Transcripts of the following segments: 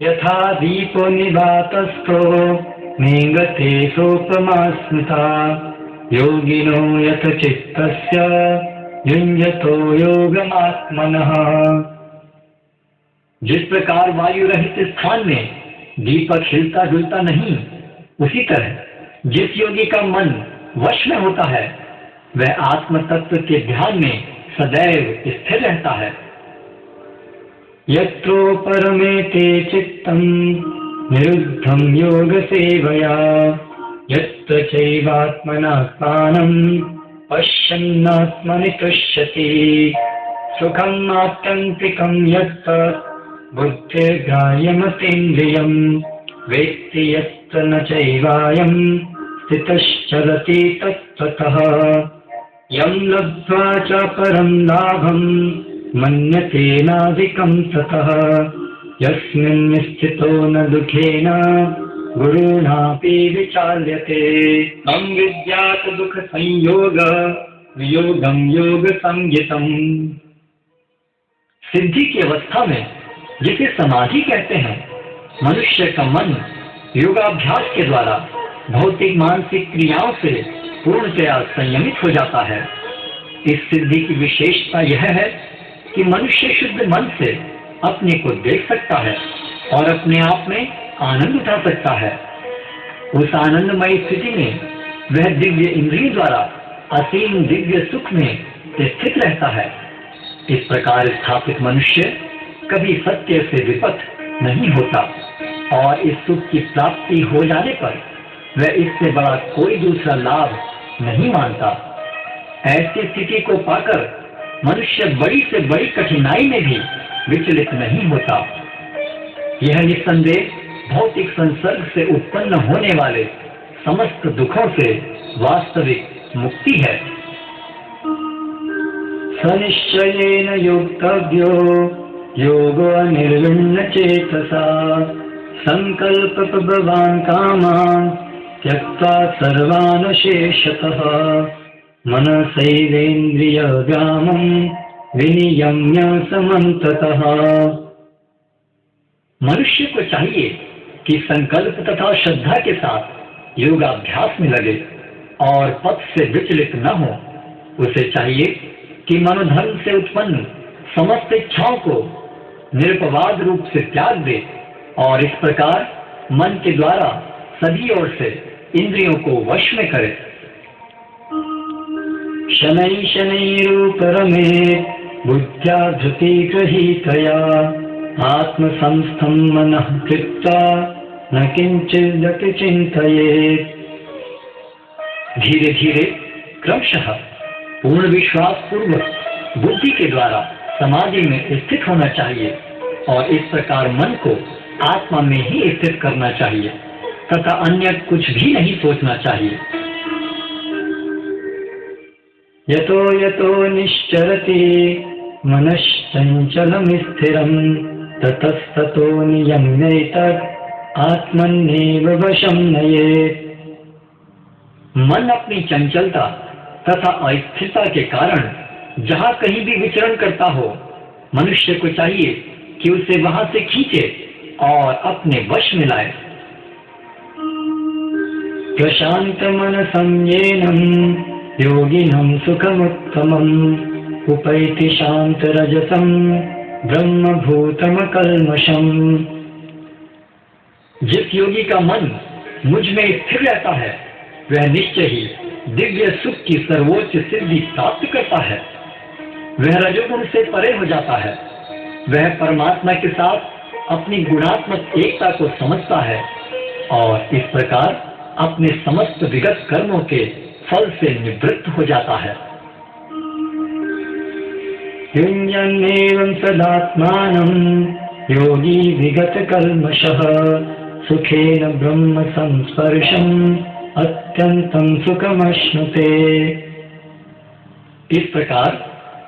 यथा दीपो निवातस्थो नेङ्गते सोपमा स्मृता योगिनो यथ चित्तस्य युञ्जतो योगमात्मनः। जिस प्रकार वायु रहित स्थान में दीपक हिलता डुलता नहीं, उसी तरह जिस योगी का मन वश में होता है वह आत्म तत्व के ध्यान में सदैव स्थिर रहता है। यत्रो परमेते चित्तं निरुद्धं योग सेवया यत्र चैवात्मनात्मानं पश्यन्नात्मनि तुष्यति सुखम् आत्यन्तिकं यत् बुद्धिर्ग्राह्यमतीन्द्रियं वेत्ति यत्र न चैवायं स्थितश्चलति तत्त्वतः यं लब्ध्वा च परं लाभं मन्यते नाधिकं ततः यस्मिन् स्थितो न दुःखेन गुरुणापि विचाल्यते तं विद्यात् दुःख संयोग वियोगं योग संज्ञितम्। सिद्धि की अवस्था में जिसे समाधि कहते हैं, मनुष्य का मन योगाभ्यास के द्वारा भौतिक मानसिक क्रियाओं से पूर्णतया संयमित हो जाता है। इस सिद्धि की विशेषता यह है कि मनुष्य शुद्ध मन से अपने को देख सकता है और अपने आप में आनंद उठा सकता है। उस आनंदमयी स्थिति में वह दिव्य इंद्रियों द्वारा असीम दिव्य सुख में स्थित रहता है। इस प्रकार स्थापित मनुष्य कभी सत्य से विपथ नहीं होता और इस सुख की प्राप्ति हो जाने पर वह इससे बड़ा कोई दूसरा लाभ नहीं मानता। ऐसी स्थिति को पाकर मनुष्य बड़ी से बड़ी कठिनाई में भी विचलित नहीं होता। यह निस्संदेह भौतिक संसर्ग से उत्पन्न होने वाले समस्त दुखों से वास्तविक मुक्ति है। सनिश्चयेन योक्तव्यो योगो निर्विण्ण चेतसा संकल्पप्रभवान् कामान् त्यक्त्वा सर्वान् शेषतः मनसैवेन्द्रियग्रामं विनियम्य समन्ततः। मनुष्य को चाहिए कि संकल्प तथा श्रद्धा के साथ योगाभ्यास में लगे और पथ से विचलित न हो। उसे चाहिए कि मनोधर्म से उत्पन्न समस्त इच्छाओं को निरपवाद रूप से त्याग दे और इस प्रकार मन के द्वारा सभी ओर से इंद्रियों को वश में करे। शनैः शनैरुपरमेत् बुद्ध्या धृति गृहीतया आत्मसंस्थं मनः कृत्वा न किंचिदपि चिंतयेत्। धीरे धीरे क्रमशः पूर्ण विश्वास पूर्वक बुद्धि के द्वारा समाधि में स्थित होना चाहिए और इस प्रकार मन को आत्मा में ही स्थित करना चाहिए तथा अन्य कुछ भी नहीं सोचना चाहिए। यतो यतो निश्चरति मनश्चंचलं स्थिरं ततस्ततो नियम्यैतत् आत्मन्नेव वशं नयेत्। मन अपनी चंचलता तथा अस्थिरता के कारण जहाँ कहीं भी विचरण करता हो, मनुष्य को चाहिए कि उसे वहां से खींचे और अपने वश में लाए। प्रशांत मनसं येनं योगिनं सुखमुत्तमम् उपैति शांत रजसं ब्रह्मभूतम कल्मषम्। जिस योगी का मन मुझ में स्थिर रहता है वह निश्चय ही दिव्य सुख की सर्वोच्च सिद्धि प्राप्त करता है। वह रजोगुण से परे हो जाता है। वह परमात्मा के साथ अपनी गुणात्मक एकता को समझता है और इस प्रकार अपने समस्त विगत कर्मों के फल से निवृत्त हो जाता है। युञ्जन्नेवं सदात्मानं योगी विगत कल्मषः सुखेन ब्रह्म संस्पर्शम् अत्यंतं सुखमश्नुते। इस प्रकार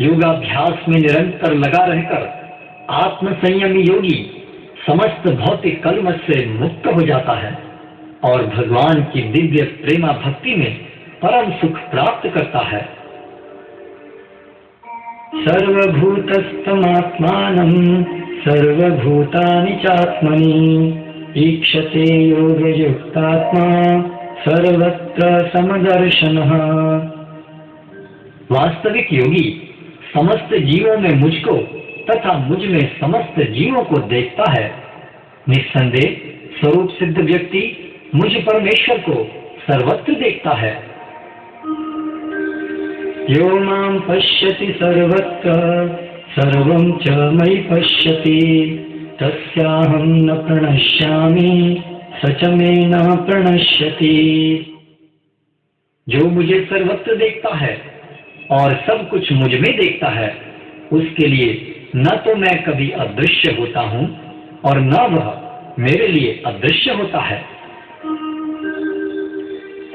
योगाभ्यास में निरंतर लगा रहकर आत्म संयमी योगी समस्त भौतिक कल्मष से मुक्त हो जाता है और भगवान की दिव्य प्रेमा भक्ति में परम सुख प्राप्त करता है। सर्वभूतस्थमात्मानं सर्वभूतानि चात्मनि ईक्षते योगयुक्तात्मा सर्वत्र समदर्शनः। वास्तविक योगी समस्त जीवों में मुझको तथा मुझ में समस्त जीवों को देखता है। निस्संदेह स्वरूप सिद्ध व्यक्ति मुझ परमेश्वर को सर्वत्र देखता है। यो मां पश्यति सर्वत्र सर्वं च मयि पश्यति तस्याहं न प्रणश्यामि स च मे न प्रणश्यति। जो मुझे सर्वत्र देखता है और सब कुछ मुझ में देखता है, उसके लिए न तो मैं कभी अदृश्य होता हूँ और न वह मेरे लिए अदृश्य होता है।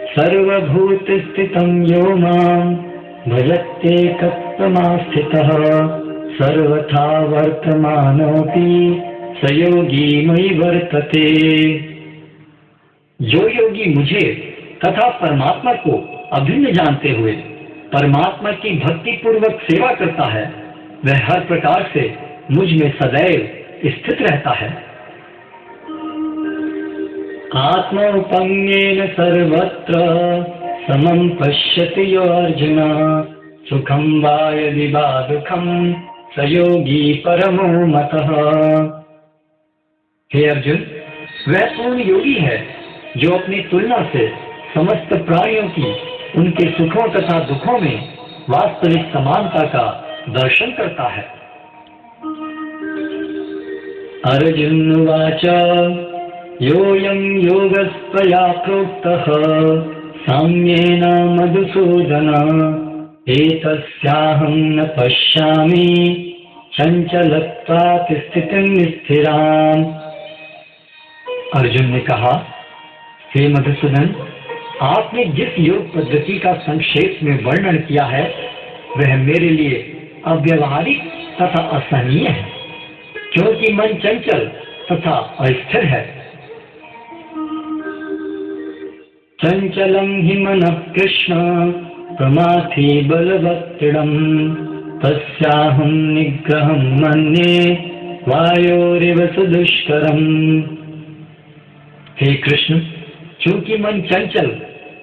सर्वभूत स्थितं यो मां भजत्येकत्वमास्थितः सर्वथा वर्तमानोऽपि स योगी मयि वर्तते। जो योगी मुझे तथा परमात्मा को अभिन्न जानते हुए परमात्मा की भक्ति पूर्वक सेवा करता है, वह हर प्रकार से मुझ में सदैव स्थित रहता है। आत्मौपम्येन सर्वत्र समं पश्यति यो अर्जुन सुखं वा यदि वा दुःखं स योगी परमो मतः। हे अर्जुन, वह पूर्ण योगी है जो अपनी तुलना से समस्त प्राणियों की उनके सुखों तथा दुखों में वास्तविक समानता का दर्शन करता है। अर्जुन उवाच योऽयं योगस्त्वया प्रोक्तः साम्येन मधुसूदन एतस्याहं न पश्यामि चञ्चलत्वात् स्थितिं स्थिराम्। अर्जुन ने कहा, हे मधुसूदन, आपने जिस योग पद्धति का संक्षेप में वर्णन किया है वह मेरे लिए अव्यवहारिक तथा असहनीय है, क्योंकि मन चंचल तथा अस्थिर है। चंचलं हि मनः कृष्ण प्रमाथि बलवत्तृडं तस्याहं निग्रहं मन्ये वायोरिव सुदुष्करम्। हे कृष्ण, चूंकि मन चंचल,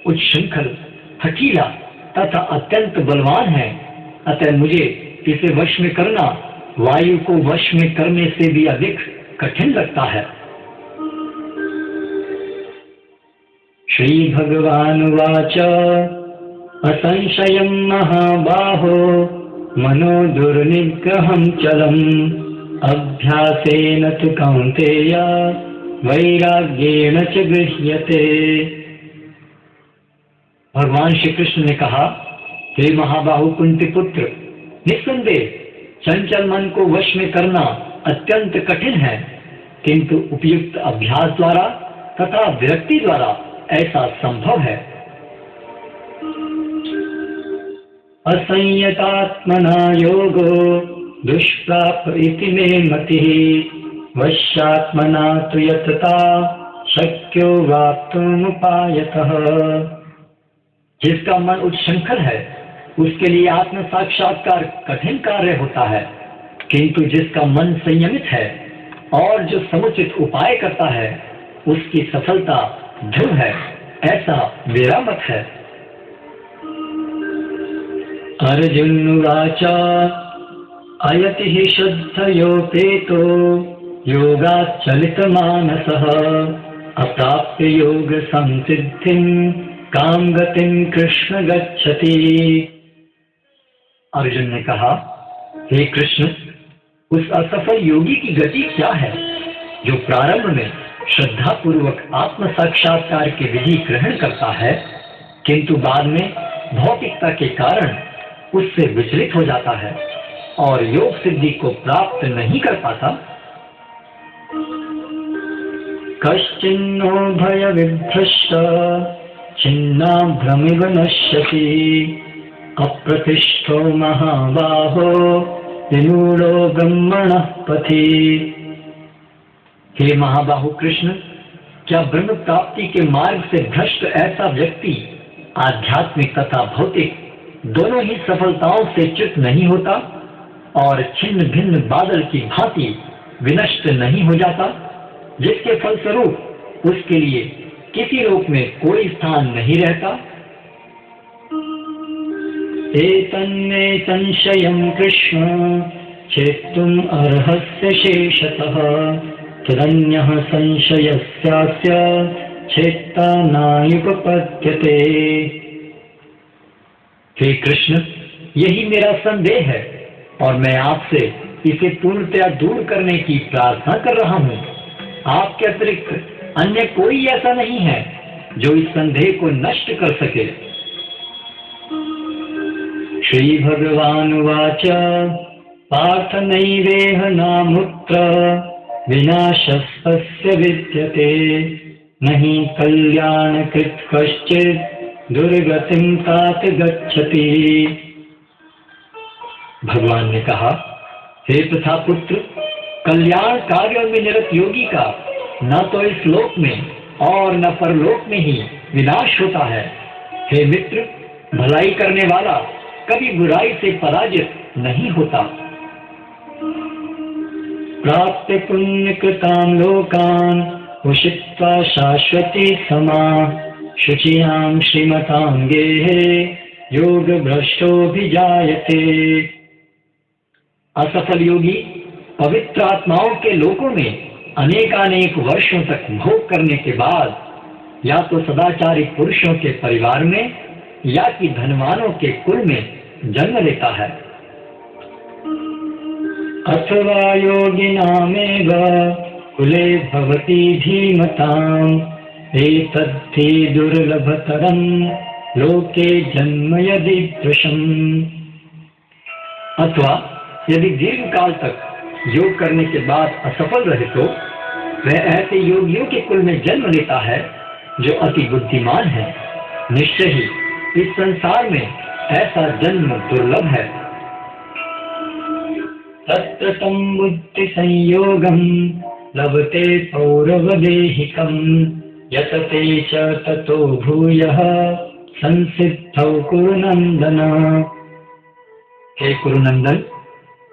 उच्छृंखल, हठीला तथा अत्यंत बलवान है, अतः मुझे इसे वश में करना वायु को वश में करने से भी अधिक कठिन लगता है। श्री भगवानुवाच असंशयं महाबाहो मनो दुर्निग्रहं चलम् अभ्यासेन तु कौन्तेय वैराग्येण च गृह्यते। भगवान श्री कृष्ण ने कहा, हे महाबाहु कुंती पुत्र, निस्संदेह चंचल मन को वश में करना अत्यंत कठिन है, किंतु उपयुक्त अभ्यास द्वारा तथा विरक्ति द्वारा ऐसा संभव है। असंयतात्मना योगो दुष्प्राप इति मे मतिः वश्यात्मना तु यतता शक्यो वाप्तुमुपायतः। जिसका मन उच्छृंखल है उसके लिए आत्म साक्षात्कार कठिन कार्य होता है, किंतु जिसका मन संयमित है और जो समुचित उपाय करता है उसकी सफलता ध्रुव है, ऐसा मेरा मत है। अर्जुन उवाच अयति हि शुद्धयोपेतो योगात् चलितमानसः अप्राप्य योग संसिद्धिं कां गतिं कृष्ण गच्छति। अर्जुन ने कहा, हे कृष्ण, उस असफल योगी की गति क्या है जो प्रारंभ में श्रद्धा पूर्वक आत्म साक्षात्कार की विधि ग्रहण करता है, किंतु बाद में भौतिकता के कारण उससे विचलित हो जाता है और योग सिद्धि को प्राप्त नहीं कर पाता। कश्चिन्नो भय विभ्रष्ट छिन्नाभ्रमिव नश्यति अप्रतिष्ठो महाबाहो विमूढ़ो ब्रह्मणः पथि। हे महाबाहु कृष्ण, क्या ब्रह्म प्राप्ति के मार्ग से भ्रष्ट ऐसा व्यक्ति आध्यात्मिक तथा भौतिक दोनों ही सफलताओं से च्युत नहीं होता और छिन्न भिन्न बादल की भांति विनष्ट नहीं हो जाता, जिसके फलस्वरूप उसके लिए किसी लोक में कोई स्थान नहीं रहता। एतन्मे संशयं कृष्ण चेत्तुम् अर्हस्य शेषतः तदन्यः संशयस्यास्य चेत्ता नायुपपद्यते। हे कृष्ण, यही मेरा संदेह है और मैं आपसे इसे पूर्णतया दूर करने की प्रार्थना कर रहा हूँ। आपके अतिरिक्त अन्य कोई ऐसा नहीं है जो इस संदेह को नष्ट कर सके। श्री भगवानुवाच पार्थ नैवेह नामुत्र विनाशस्तस्य विद्यते नहि कल्याणकृत् कश्चित् दुर्गतिं तात गच्छति। भगवान ने कहा, हे प्रथापुत्र, कल्याण कार्यों में निरत योगी का न तो इस लोक में और न परलोक में ही विनाश होता है। हे मित्र, भलाई करने वाला कभी बुराई से पराजित नहीं होता। प्राप्य पुण्यकृतां लोकान् उषित्वा शाश्वती समा शुचियां श्रीमतां गेहे योगभ्रष्टोऽभिजायते। असफल योगी पवित्र आत्माओं के लोकों में अनेकानेक वर्षों तक भोग करने के बाद या तो सदाचारी पुरुषों के परिवार में या कि धनवानों के कुल में जन्म लेता है। अथवा योगिनामेव कुले भवति धीमताम् एतद्धि दुर्लभतरं लोके जन्म यदीदृशम्। अथवा यदि दीर्घ काल तक योग करने के बाद असफल रहे तो वह ऐसे योगियों के कुल में जन्म लेता है जो अति बुद्धिमान है। निश्चय ही इस संसार में ऐसा जन्म दुर्लभ है। तत्र तं बुद्धि संयोगं लभते पौरवदेहिकं यतते च ततो भूयः संसिद्धौ कुरुनंदन। हे कुरुनंदन,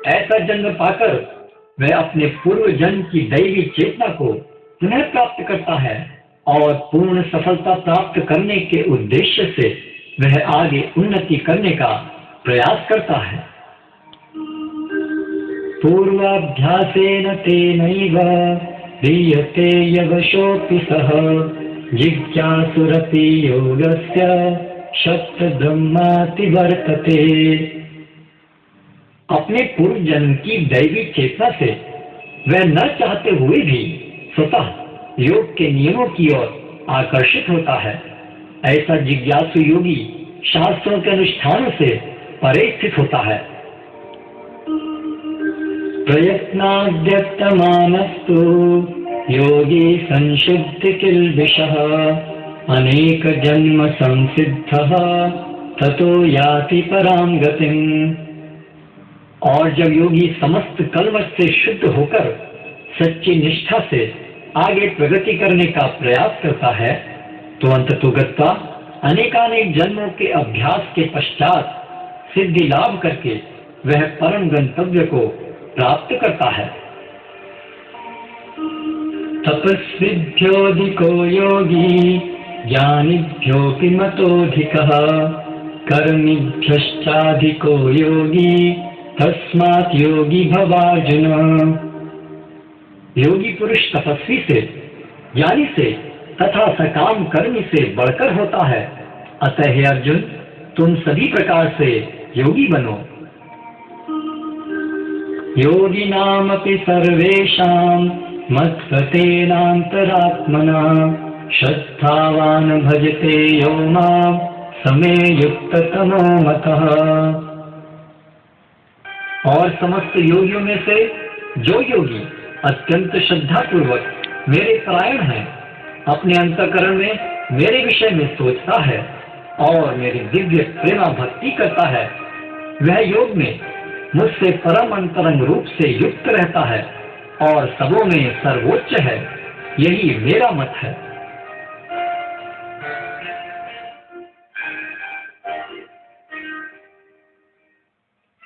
ऐसा जन्म पाकर वह अपने पूर्व जन्म की दैवी चेतना को पुनः प्राप्त करता है और पूर्ण सफलता प्राप्त करने के उद्देश्य से वह आगे उन्नति करने का प्रयास करता है। पूर्वाभ्यासेन तेनैव ह्रियते यवशोऽपि सः जिज्ञासुरपि योगस्य शतब्रह्माति वर्तते। अपने पूर्व जन्म की दैवी चेतना से वह न चाहते हुए भी स्वतः योग के नियमों की ओर आकर्षित होता है। ऐसा जिज्ञासु योगी शास्त्रों के अनुष्ठानों से परे स्थित होता है। प्रयत्नाद्यतमानस्तु योगी संशुद्धि किल्बिषः अनेक जन्म संसिद्धः ततो याति परां गतिम्। और जब योगी समस्त कलमश से शुद्ध होकर सच्ची निष्ठा से आगे प्रगति करने का प्रयास करता है तो अंततोगत्वा अनेकानेक जन्मों के अभ्यास के पश्चात सिद्धि लाभ करके वह परम गंतव्य को प्राप्त करता है। तपस्विभ्योऽधिको योगी ज्ञानिभ्योऽपि मतोऽधिकः कर्मिभ्यश्चाधिको योगी तस्मात् योगी भवार्जुन। योगी पुरुष तपस्वी से, ज्ञानी से तथा सकाम कर्मी से बढ़कर होता है। अतः हे अर्जुन, तुम सभी प्रकार से योगी बनो। योगिनामपि सर्वेषां मद्गतेनान्तरात्मना श्रद्धावान् भजते यो मां समे युक्ततमो मतः। और समस्त योगियों में से जो योगी अत्यंत श्रद्धा पूर्वक मेरे परायण है, अपने अंतःकरण में मेरे विषय में सोचता है और मेरी दिव्य प्रेमा भक्ति करता है, वह योग में मुझसे परम अंतरंग रूप से युक्त रहता है और सबों में सर्वोच्च है। यही मेरा मत है।